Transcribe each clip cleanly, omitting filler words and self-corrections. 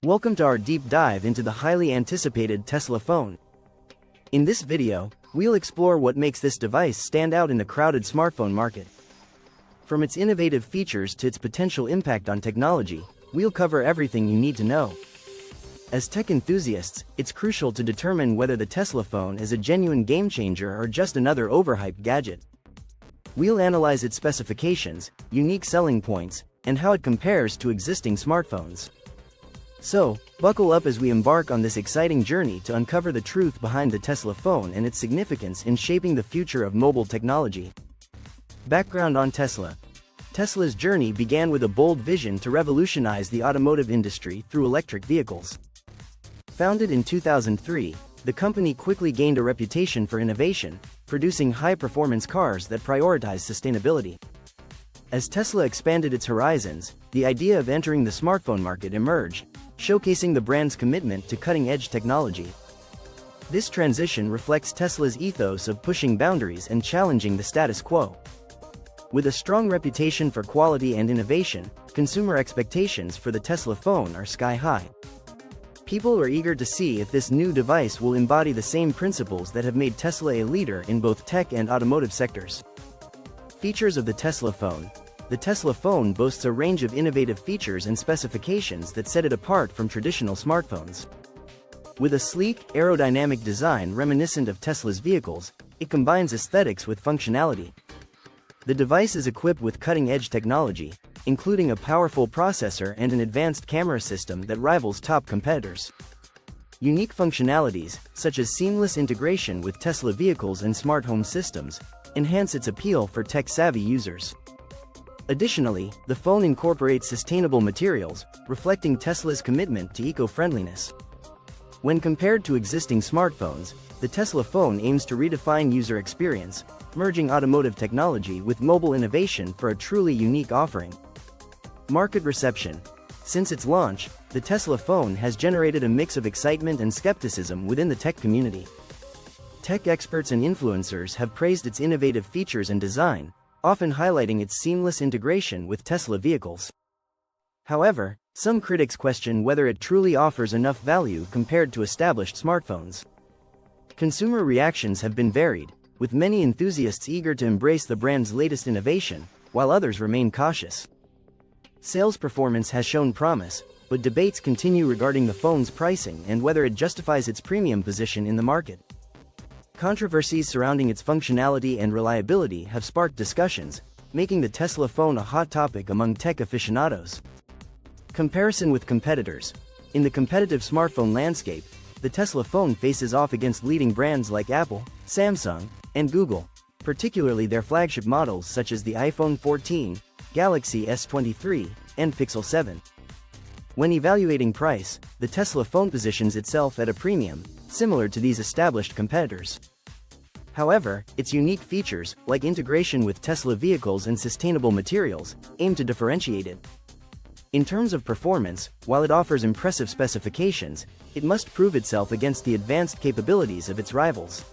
Welcome to our deep dive into the highly anticipated Tesla phone. In this video, we'll explore what makes this device stand out in the crowded smartphone market. From its innovative features to its potential impact on technology, we'll cover everything you need to know. As tech enthusiasts, it's crucial to determine whether the Tesla phone is a genuine game-changer or just another overhyped gadget. We'll analyze its specifications, unique selling points, and how it compares to existing smartphones. So, buckle up as we embark on this exciting journey to uncover the truth behind the Tesla phone and its significance in shaping the future of mobile technology. Background on Tesla. Tesla's journey began with a bold vision to revolutionize the automotive industry through electric vehicles. Founded in 2003, the company quickly gained a reputation for innovation, producing high-performance cars that prioritize sustainability. As Tesla expanded its horizons, the idea of entering the smartphone market emerged, showcasing the brand's commitment to cutting-edge technology. This transition reflects Tesla's ethos of pushing boundaries and challenging the status quo. With a strong reputation for quality and innovation, consumer expectations for the Tesla phone are sky-high. People are eager to see if this new device will embody the same principles that have made Tesla a leader in both tech and automotive sectors. Features of the Tesla phone. The Tesla phone boasts a range of innovative features and specifications that set it apart from traditional smartphones. With a sleek, aerodynamic design reminiscent of Tesla's vehicles, it combines aesthetics with functionality. The device is equipped with cutting-edge technology, including a powerful processor and an advanced camera system that rivals top competitors. Unique functionalities, such as seamless integration with Tesla vehicles and smart home systems, enhance its appeal for tech-savvy users. Additionally, the phone incorporates sustainable materials, reflecting Tesla's commitment to eco-friendliness. When compared to existing smartphones, the Tesla phone aims to redefine user experience, merging automotive technology with mobile innovation for a truly unique offering. Market reception. Since its launch, the Tesla phone has generated a mix of excitement and skepticism within the tech community. Tech experts and influencers have praised its innovative features and design, often highlighting its seamless integration with Tesla vehicles. However, some critics question whether it truly offers enough value compared to established smartphones. Consumer reactions have been varied, with many enthusiasts eager to embrace the brand's latest innovation, while others remain cautious. Sales performance has shown promise, but debates continue regarding the phone's pricing and whether it justifies its premium position in the market. Controversies surrounding its functionality and reliability have sparked discussions, making the Tesla phone a hot topic among tech aficionados. Comparison with competitors. In the competitive smartphone landscape, the Tesla phone faces off against leading brands like Apple, Samsung, and Google, particularly their flagship models such as the iPhone 14, Galaxy S23, and Pixel 7. When evaluating price, the Tesla phone positions itself at a premium, similar to these established competitors. However, its unique features, like integration with Tesla vehicles and sustainable materials, aim to differentiate it. In terms of performance, while it offers impressive specifications, it must prove itself against the advanced capabilities of its rivals.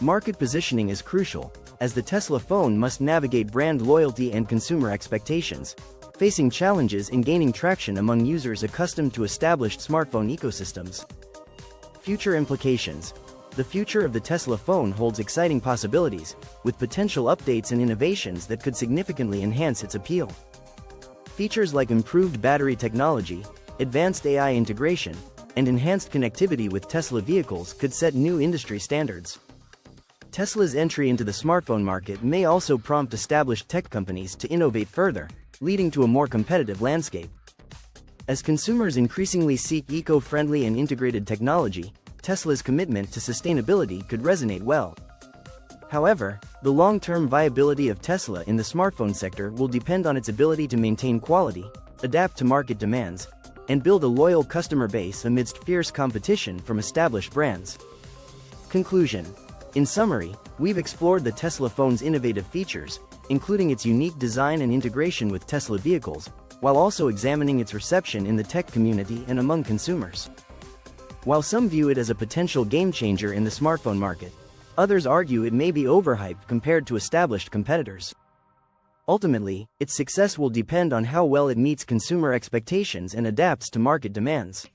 Market positioning is crucial, as the Tesla phone must navigate brand loyalty and consumer expectations, facing challenges in gaining traction among users accustomed to established smartphone ecosystems. Future implications. The future of the Tesla phone holds exciting possibilities, with potential updates and innovations that could significantly enhance its appeal. Features like improved battery technology, advanced AI integration, and enhanced connectivity with Tesla vehicles could set new industry standards. Tesla's entry into the smartphone market may also prompt established tech companies to innovate further, leading to a more competitive landscape. As consumers increasingly seek eco-friendly and integrated technology, Tesla's commitment to sustainability could resonate well. However, the long-term viability of Tesla in the smartphone sector will depend on its ability to maintain quality, adapt to market demands, and build a loyal customer base amidst fierce competition from established brands. Conclusion. In summary, we've explored the Tesla phone's innovative features, including its unique design and integration with Tesla vehicles, while also examining its reception in the tech community and among consumers. While some view it as a potential game-changer in the smartphone market, others argue it may be overhyped compared to established competitors. Ultimately, its success will depend on how well it meets consumer expectations and adapts to market demands.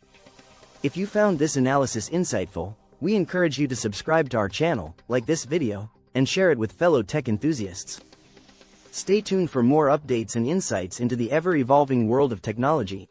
If you found this analysis insightful, we encourage you to subscribe to our channel, like this video, and share it with fellow tech enthusiasts. Stay tuned for more updates and insights into the ever-evolving world of technology.